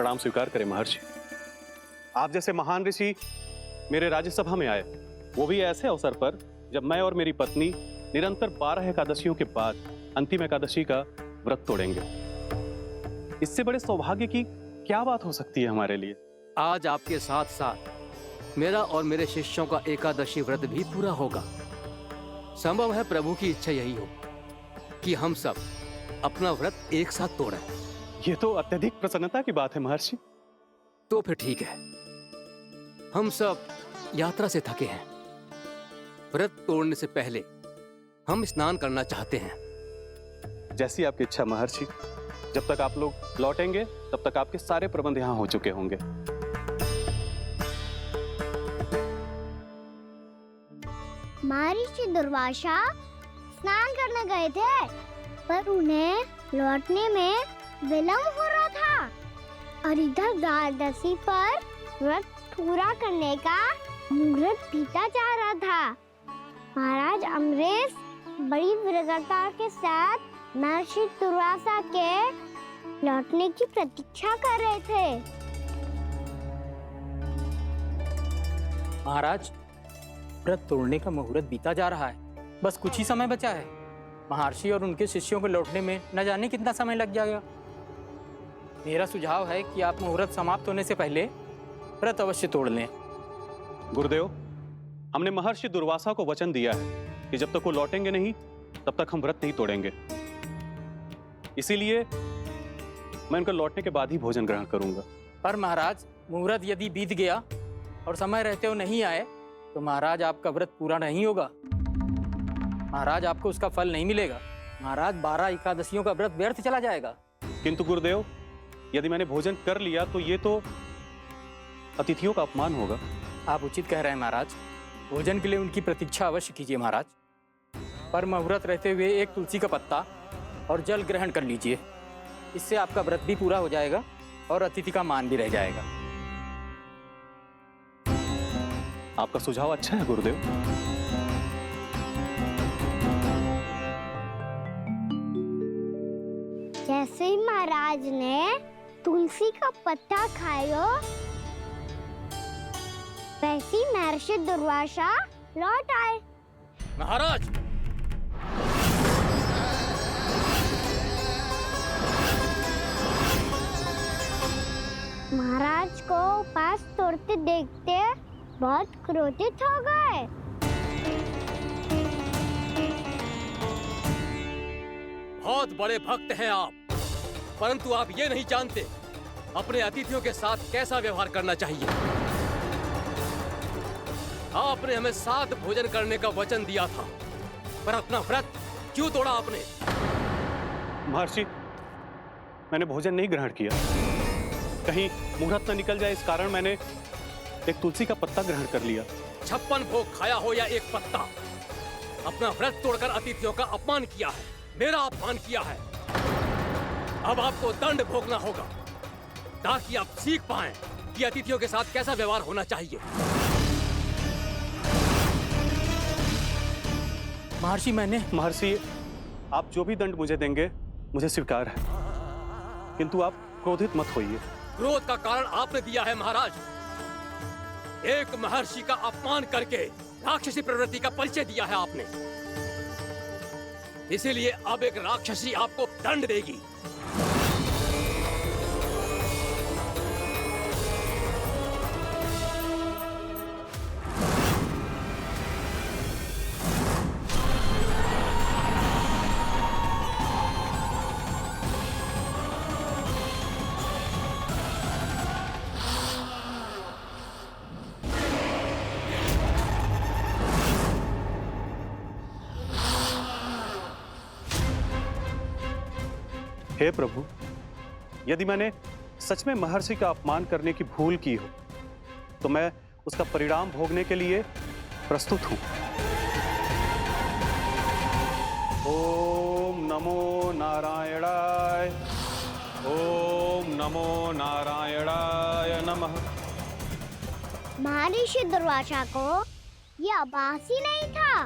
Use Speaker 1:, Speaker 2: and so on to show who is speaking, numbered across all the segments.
Speaker 1: प्रणाम स्वीकार करें महर्षि। आप जैसे महान ऋषि मेरे राज्यसभा में आए, वो भी ऐसे अवसर पर जब मैं और मेरी पत्नी निरंतर 12 एकादशियों के बाद अंतिम एकादशी का व्रत तोड़ेंगे। इससे बड़े सौभाग्य की क्या बात हो सकती है हमारे लिए।
Speaker 2: आज आपके साथ साथ मेरा और मेरे शिष्यों का एकादशी व्रत भी पूरा होगा। संभव है प्रभु की इच्छा यही हो कि हम सब अपना व्रत एक साथ तोड़ें।
Speaker 1: ये तो अत्यधिक प्रसन्नता की बात है महर्षि।
Speaker 2: तो फिर ठीक है, हम सब यात्रा से थके हैं। व्रत तोड़ने से पहले हम स्नान करना चाहते हैं।
Speaker 1: जैसी आपकी इच्छा महर्षि। जब तक आप लोग लौटेंगे तब तक आपके सारे प्रबंध यहाँ हो चुके होंगे।
Speaker 3: महर्षि दुर्वासा स्नान करने गए थे, पर उन्हें लौटने में विलंब हो रहा था और इधर द्वादशी पर व्रत पूरा करने का मुहूर्त बीता जा रहा था। महाराज अम्बरीश बड़ी विरक्ता के साथ महर्षि दुर्वासा के लौटने की प्रतीक्षा कर रहे थे।
Speaker 4: महाराज, व्रत तोड़ने का मुहूर्त बीता जा रहा है। बस कुछ ही समय बचा है। महर्षि और उनके शिष्यों को लौटने में न जाने कितना समय लग जाएगा। मेरा सुझाव है कि आप मुहूर्त समाप्त होने से पहले व्रत अवश्य तोड़ लें।
Speaker 1: गुरुदेव, हमने महर्षि दुर्वासा को वचन दिया है कि जब तक वो लौटेंगे नहीं तब तक हम व्रत नहीं तोड़ेंगे। इसीलिए मैं उनके लौटने के बाद ही भोजन ग्रहण करूंगा।
Speaker 4: पर महाराज, मुहूर्त यदि बीत गया और समय रहते हो नहीं आए तो महाराज आपका व्रत पूरा नहीं होगा। महाराज, आपको उसका फल नहीं मिलेगा। महाराज, 12 एकादशियों का व्रत व्यर्थ चला जाएगा।
Speaker 1: किंतु गुरुदेव, यदि मैंने भोजन कर लिया तो ये तो अतिथियों का अपमान होगा।
Speaker 4: आप उचित कह रहे हैं महाराज। भोजन के लिए उनकी प्रतीक्षा अवश्य कीजिए महाराज। पर मुहूर्त रहते हुए एक तुलसी का पत्ता और जल ग्रहण कर लीजिए। इससे आपका व्रत भी पूरा हो जाएगा और अतिथि का मान भी रह जाएगा।
Speaker 1: आपका सुझाव अच्छा है गुरुदेव।
Speaker 3: जैसे ही महाराज ने तुलसी का पत्ता खाया, वैसे ही महर्षि दुर्वासा लौट आए।
Speaker 2: महाराज,
Speaker 3: महाराज को उपास तोड़ते देखते बहुत क्रोधित हो गए।
Speaker 2: बहुत बड़े भक्त हैं आप, परंतु आप ये नहीं जानते अपने अतिथियों के साथ कैसा व्यवहार करना चाहिए। आपने हमें साथ भोजन करने का वचन दिया था, पर अपना व्रत क्यों तोड़ा आपने?
Speaker 1: महर्षि, मैंने भोजन नहीं ग्रहण किया। कहीं मुहूर्त न निकल जाए इस कारण मैंने एक तुलसी का पत्ता ग्रहण कर लिया।
Speaker 2: 56 भोग खाया हो या एक पत्ता, अपना व्रत तोड़कर अतिथियों का अपमान किया है, मेरा अपमान किया है। अब आपको दंड भोगना होगा ताकि आप सीख पाएं कि अतिथियों के साथ कैसा व्यवहार होना चाहिए।
Speaker 1: महर्षि, आप जो भी दंड मुझे देंगे मुझे स्वीकार है, किंतु आप क्रोधित मत होइए।
Speaker 2: क्रोध का कारण आपने दिया है महाराज। एक महर्षि का अपमान करके राक्षसी प्रवृत्ति का परिचय दिया है आपने। इसीलिए अब एक राक्षसी आपको दंड देगी।
Speaker 1: हे प्रभु, यदि मैंने सच में महर्षि का अपमान करने की भूल की हो तो मैं उसका परिणाम भोगने के लिए प्रस्तुत हूं। ओम नमो नारायणाय, ओम नमो नारायणाय नमः।
Speaker 3: महर्षि दुर्वासा को यह आभास ही नहीं था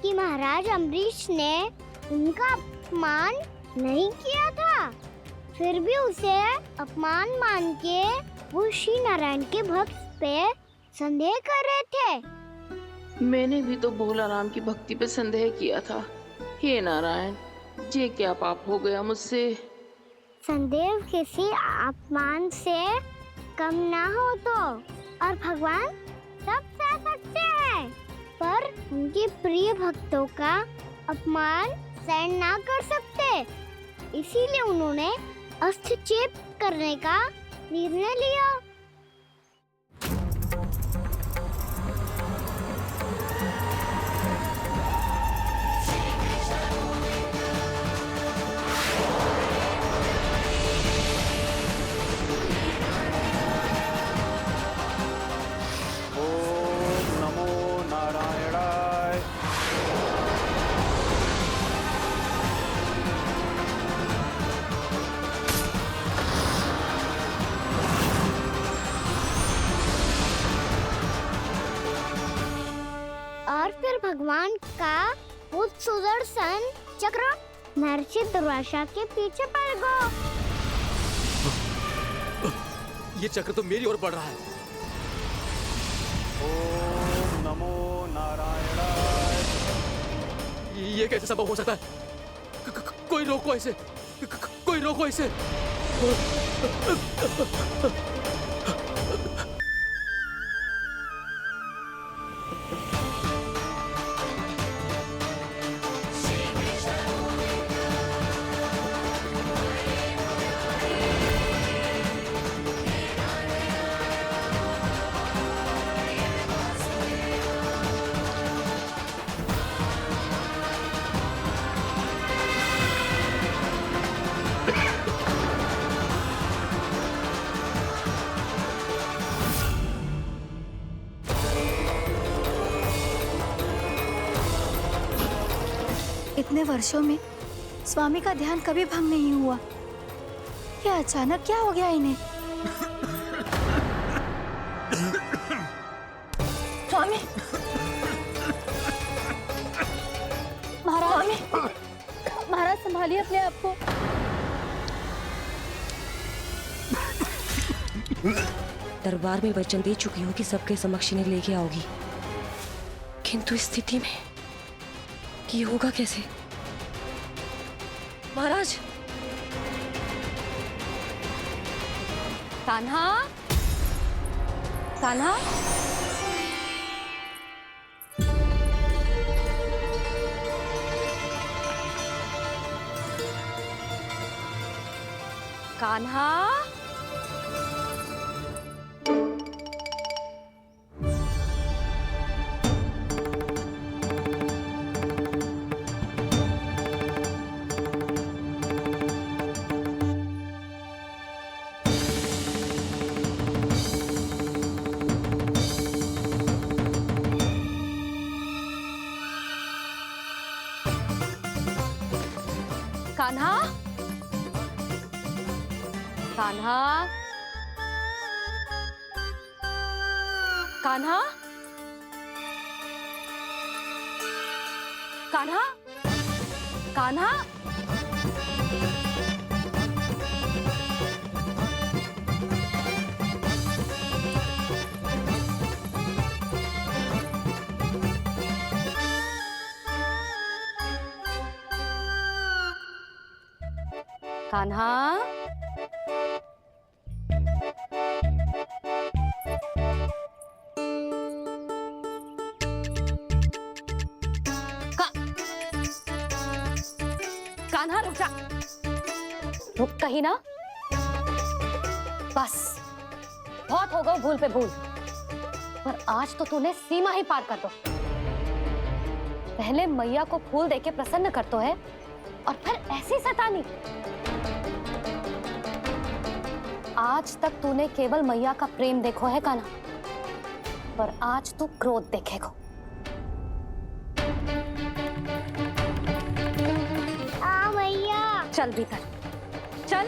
Speaker 3: कि महाराज अम्बरीश ने उनका अपमान नहीं किया था। फिर भी उसे अपमान मान के वो श्री नारायण के भक्त पे संदेह कर रहे थे।
Speaker 5: मैंने भी तो भोला राम की भक्ति पे संदेह किया था। हे नारायण, ये क्या पाप हो गया मुझसे।
Speaker 3: संदेह किसी अपमान से कम ना हो तो, और भगवान सब सह सकते हैं, पर उनके प्रिय भक्तों का अपमान सहन ना कर सकते, इसीलिए उन्होंने हस्तक्षेप करने का निर्णय लिया।
Speaker 1: ओम नमो नारायणाय।
Speaker 3: और फिर भगवान का वो सुदर्शन चक्र महर्षि दुर्वासा के पीछे पड़ गया।
Speaker 2: ये चक्र तो मेरी ओर बढ़ रहा है।
Speaker 1: ओम नमो नारायणाय।
Speaker 2: ये कैसे संभव हो सकता है? कोई रोको इसे, कोई रोको इसे।
Speaker 6: इतने वर्षों में स्वामी का ध्यान कभी भंग नहीं हुआ। ये अचानक क्या हो गया इन्हें? स्वामी, महाराज, महाराज संभालिए अपने आप को।
Speaker 7: दरबार में वचन दे चुकी हूँ कि सबके समक्ष इन्हें लेके आओगी, किंतु इस स्थिति में ये होगा कैसे? महाराज,
Speaker 6: कान्हा, कान्हा, कान्हा, कान्हा, कान्हा, कान्हा, कान्हा, कान्हा, कान्हा, कान्हा रुक जा, रुक कहीं ना। बस बहुत हो गया भूल पे भूल, पर आज तो तूने सीमा ही पार कर दो। पहले मैया को फूल देके प्रसन्न कर तो है, और फिर ऐसी सतानी। आज तक तूने केवल मैया का प्रेम देखो है कान्हा, पर आज तू क्रोध देखेगा।
Speaker 3: आ भैया,
Speaker 6: चल भीतर चल।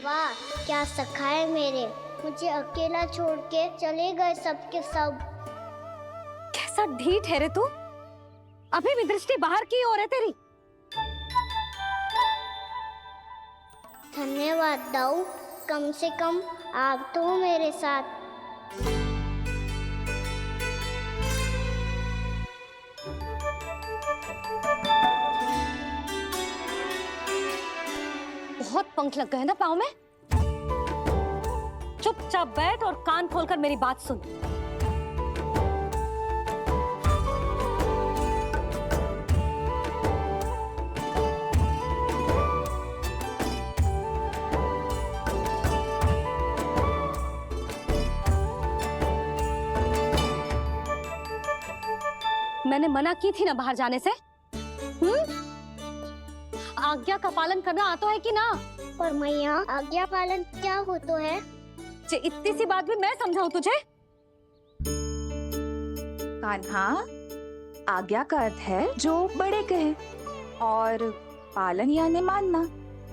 Speaker 3: वाह, क्या सखा है मेरे। मुझे अकेला छोड़ के चले गए सबके सब।
Speaker 8: कैसा ढीठ है रे तू। अभी भी दृष्टि बाहर की ओर है तेरी।
Speaker 3: धन्यवाद दाऊ, कम से कम आप तो हो मेरे साथ।
Speaker 8: बहुत पंख लग गए ना पाँव में। चुपचाप बैठ और कान खोलकर मेरी बात सुन। मैंने मना की थी ना बाहर जाने से। आज्ञा का पालन करना आता है कि ना?
Speaker 3: पर मैया, आज्ञा पालन क्या होता है?
Speaker 8: इतनी सी बात भी मैं समझाऊं तुझे?
Speaker 9: कान्हा, आज्ञा का अर्थ है जो बड़े कहे, और पालन यानी मानना।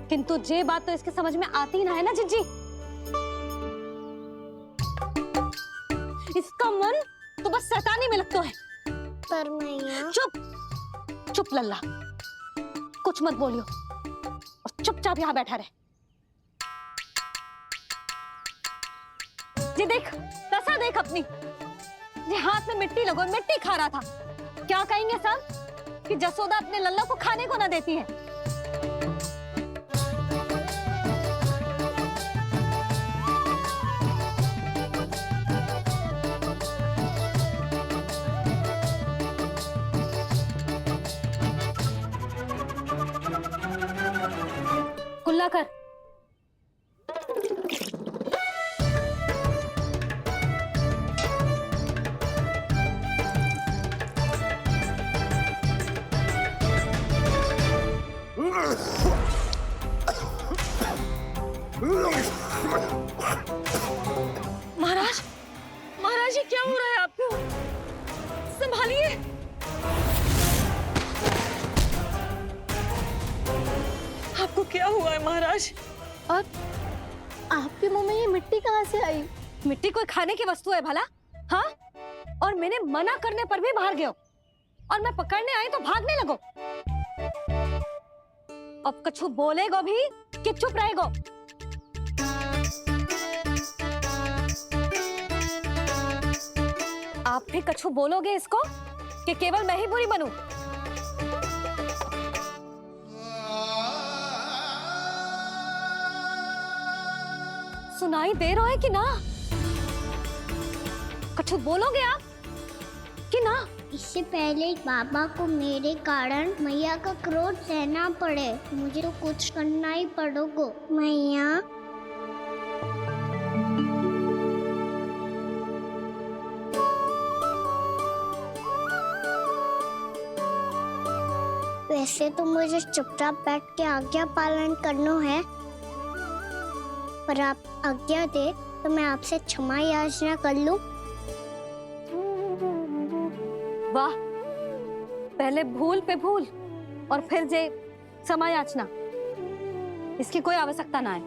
Speaker 8: किंतु ये बात तो इसके समझ में आती ही ना है ना जिज्जी। इसका मन तो बस शैतानी में लगता है।
Speaker 3: पर मैया।
Speaker 8: चुप चुप लल्ला, कुछ मत बोलियो और चुपचाप यहाँ बैठा रहे। ये देख, दशा देख अपनी। ये हाथ में मिट्टी लगो, मिट्टी खा रहा था। क्या कहेंगे सब कि जसोदा अपने लल्ला को खाने को ना देती है। कुल्ला कर। महाराज, महाराज, ये क्या हो रहा है आपको? संभालिए। आपको क्या हुआ है महाराज?
Speaker 6: और आपके मुंह में ये मिट्टी कहाँ से आई?
Speaker 8: मिट्टी कोई खाने की वस्तु है भला? हाँ? और मैंने मना करने पर भी बाहर गए और मैं पकड़ने आई तो भागने लगो। अब कछु बोलेगो भी कि चुप रहेगो? आप भी कछु बोलोगे इसको कि केवल मैं ही बुरी बनूं? सुनाई दे रहा है कि ना? कछु बोलोगे आप कि ना?
Speaker 3: इससे पहले बाबा को मेरे कारण मैया का क्रोध सहना पड़े, मुझे तो कुछ करना ही पड़ेगा। मैया। वैसे तो मुझे चुपचाप बैठ के आज्ञा पालन करना है, पर आप आज्ञा दे तो मैं आपसे क्षमा याचना कर लूं।
Speaker 8: वाह, पहले भूल पे भूल और फिर जे क्षमा याचना। इसकी कोई आवश्यकता ना है।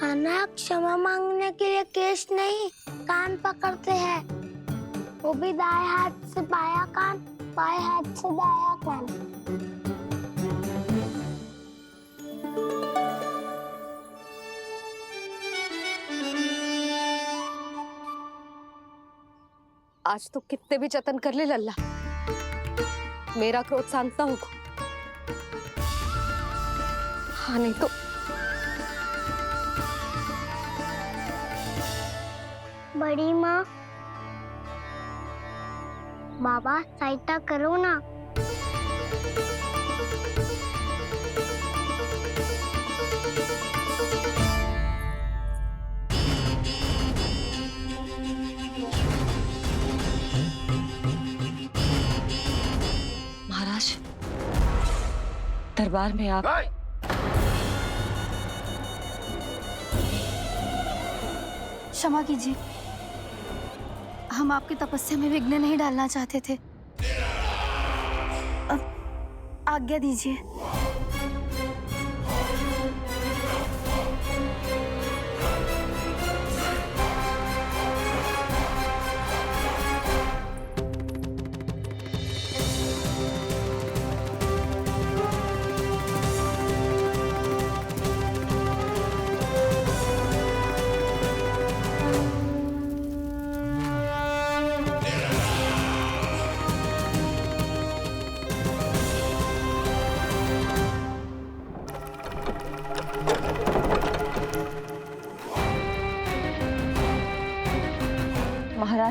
Speaker 3: खाना क्षमा मांगने के लिए केस नहीं, कान पकड़ते हैं, वो भी दाएं हाथ से बायां कान, बाएं हाथ से दायां कान।
Speaker 8: आज तो कितने भी जतन कर ले लल्ला, मेरा क्रोध शांत ना होगा। हाँ नहीं तो
Speaker 3: बड़ी माँ, बाबा सहायता करो ना।
Speaker 7: महाराज, दरबार में आप
Speaker 6: क्षमा कीजिए, हम आपकी तपस्या में विघ्न नहीं डालना चाहते थे। अब आज्ञा दीजिए।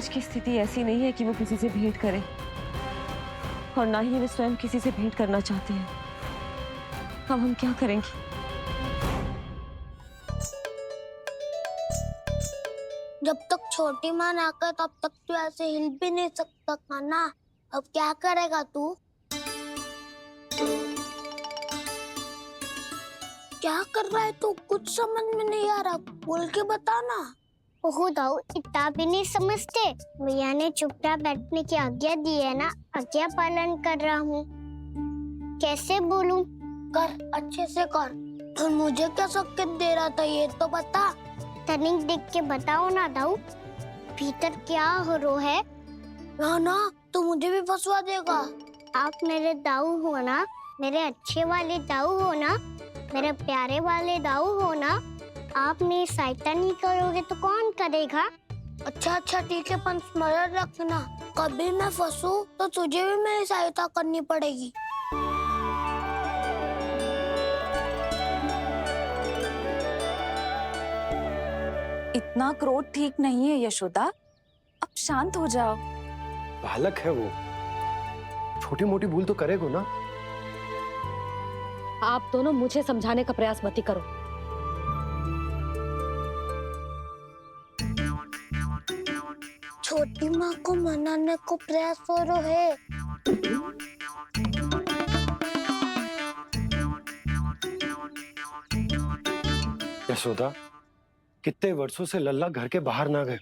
Speaker 7: आज की स्थिति ऐसी नहीं है कि वो किसी से भेंट करे, और ना ही वे स्वयं किसी से भेंट करना चाहते हैं। अब हम क्या करेंगे?
Speaker 3: जब तक छोटी माँ ना कर तब तक तू ऐसे हिल भी नहीं सकता था ना। अब क्या करेगा तू? क्या कर रहा है तू? कुछ समझ में नहीं आ रहा, बोल के बता ना। ओहो दाऊ, इतना भी नहीं समझते। भैया ने चुपचाप बैठने की आज्ञा दी है ना, आज्ञा पालन कर रहा हूँ। कैसे बोलूं? कर, अच्छे से कर। और मुझे क्या संकेत दे रहा था ये तो बता। तनिक देख के बताओ ना दाऊ, भीतर क्या हो रहा है? ना तू मुझे भी फंसवा देगा। आप मेरे दाऊ हो ना, मेरे अच्छे वाले दाऊ हो ना, मेरे प्यारे वाले दाऊ हो ना। आप मेरी सहायता नहीं करोगे तो कौन करेगा? अच्छा ठीक है, पर स्मरण रखना, कभी मैं फंसू तो तुझे भी मेरी सहायता करनी पड़ेगी।
Speaker 9: इतना क्रोध ठीक नहीं है यशोदा, अब शांत हो जाओ।
Speaker 10: बालक है वो, छोटी मोटी भूल तो करेगा ना।
Speaker 8: आप दोनों मुझे समझाने का प्रयास मत ही करो।
Speaker 3: छोटी माँ को मनाने को प्रयास हो रहा है।
Speaker 10: यशोदा, कितने वर्षों से लल्ला घर के बाहर ना गए।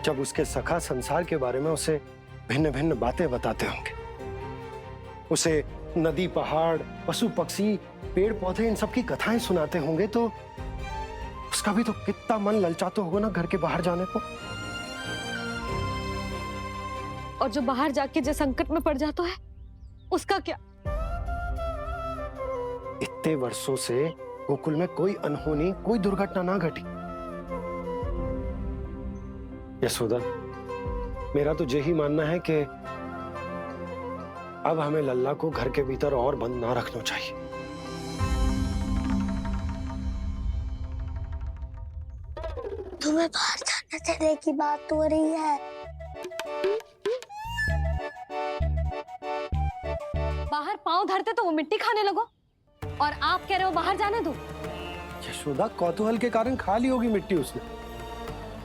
Speaker 10: जब उसके सखा संसार के बारे में उसे भिन्न भिन्न बातें बताते होंगे, उसे नदी, पहाड़, पशु पक्षी, पेड़ पौधे, इन सब की कथाएं सुनाते होंगे, तो उसका भी तो कितना मन ललचाता होगा ना घर के बाहर जाने को।
Speaker 8: और जो बाहर जाके जो संकट में पड़ जाता है उसका क्या?
Speaker 10: इतने वर्षों से गोकुल में कोई अनहोनी, कोई दुर्घटना ना घटी। यशोदा, मेरा तो यही मानना है कि अब हमें लल्ला को घर के भीतर और बंद ना रखना चाहिए।
Speaker 3: तुम्हें बाहर जाने देने की बात हो रही है।
Speaker 8: बाहर पांव धरते तो वो मिट्टी खाने लगो, और आप कह रहे हो बाहर जाने दो।
Speaker 10: यशोदा, कौतूहल के कारण खा ली होगी मिट्टी उसने।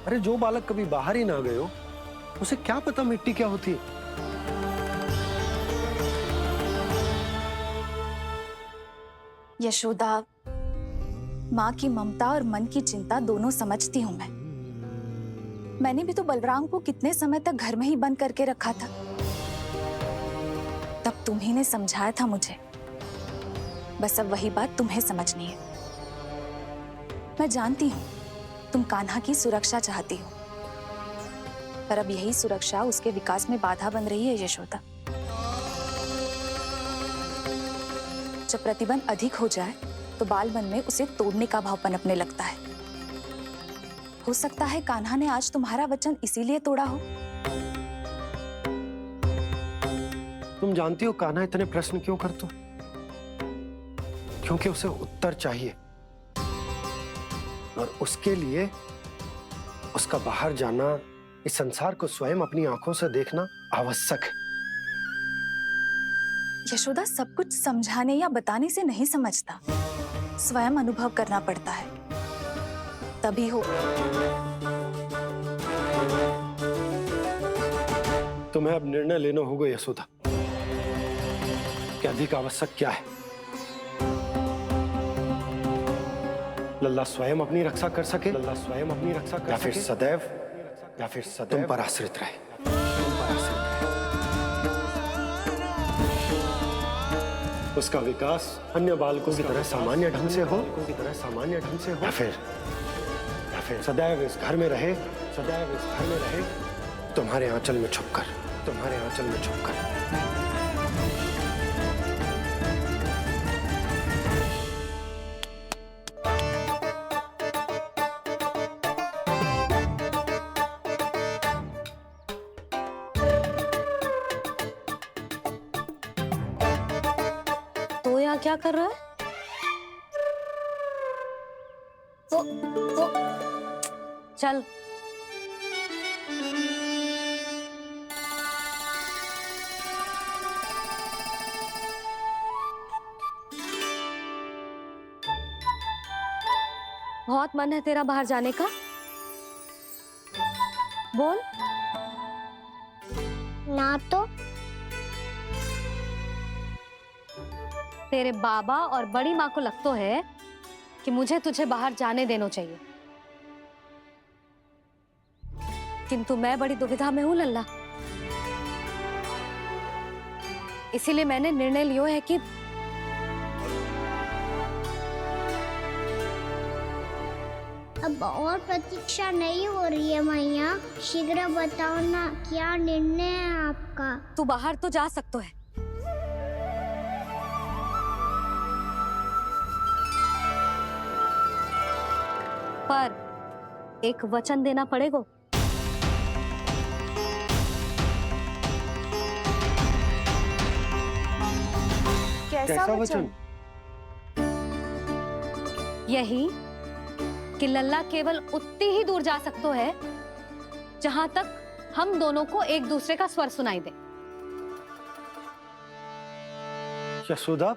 Speaker 10: अरे जो बालक कभी बाहर ही ना गए हो, उसे क्या पता मिट्टी क्या होती है।
Speaker 9: यशोदा, माँ की ममता और मन की चिंता दोनों समझती हूँ मैं। मैंने भी तो बलराम को कितने समय तक घर में ही बंद करके रखा था। तब तुम्ही ने समझाया था मुझे। बस अब वही बात तुम्हें समझनी है। मैं जानती हूँ तुम कान्हा की सुरक्षा चाहती हो, पर अब यही सुरक्षा उसके विकास में बाधा बन रही है यशोदा। जब प्रतिबंध अधिक हो जाए तो बाल मन में उसे तोड़ने का भाव पनपने लगता है। हो सकता है कान्हा ने आज तुम्हारा वचन इसीलिए तोड़ा हो।
Speaker 10: तुम जानती हो कान्हा इतने प्रश्न क्यों करता? क्योंकि उसे उत्तर चाहिए, और उसके लिए उसका बाहर जाना, इस संसार को स्वयं अपनी आंखों से देखना आवश्यक है।
Speaker 9: यशोदा, सब कुछ समझाने या बताने से नहीं समझता, स्वयं अनुभव करना पड़ता है, तभी हो।
Speaker 10: तुम्हें अब निर्णय लेना होगा यशोदा, कि अधिक आवश्यक क्या है। लल्ला स्वयं अपनी रक्षा कर सके, लल्ला स्वयं अपनी रक्षा कर, या फिर सदैव तुम पर आश्रित रहे। उसका विकास अन्य बालकों की तरह सामान्य ढंग से हो, या फिर सदैव इस घर में रहे, तुम्हारे आंचल में छुपकर।
Speaker 8: तो यहाँ क्या कर रहा है?
Speaker 3: वो
Speaker 8: चल बहुत मन है तेरा बाहर जाने का? बोल।
Speaker 3: ना तो।
Speaker 8: तेरे बाबा और बड़ी माँ को लगता है कि मुझे तुझे बाहर जाने देना चाहिए, किंतु मैं बड़ी दुविधा में हूँ लल्ला। इसीलिए मैंने निर्णय लिया है कि
Speaker 3: अब और प्रतीक्षा नहीं हो रही है मैया, शीघ्र बताओ ना क्या निर्णय है आपका।
Speaker 8: तू बाहर तो जा सकता है, पर एक वचन देना पड़ेगा।
Speaker 9: कैसा वचन?
Speaker 8: यही कि लल्ला केवल उतनी ही दूर जा सकता है जहां तक हम दोनों को एक दूसरे का स्वर सुनाई दे।
Speaker 10: यशोदा,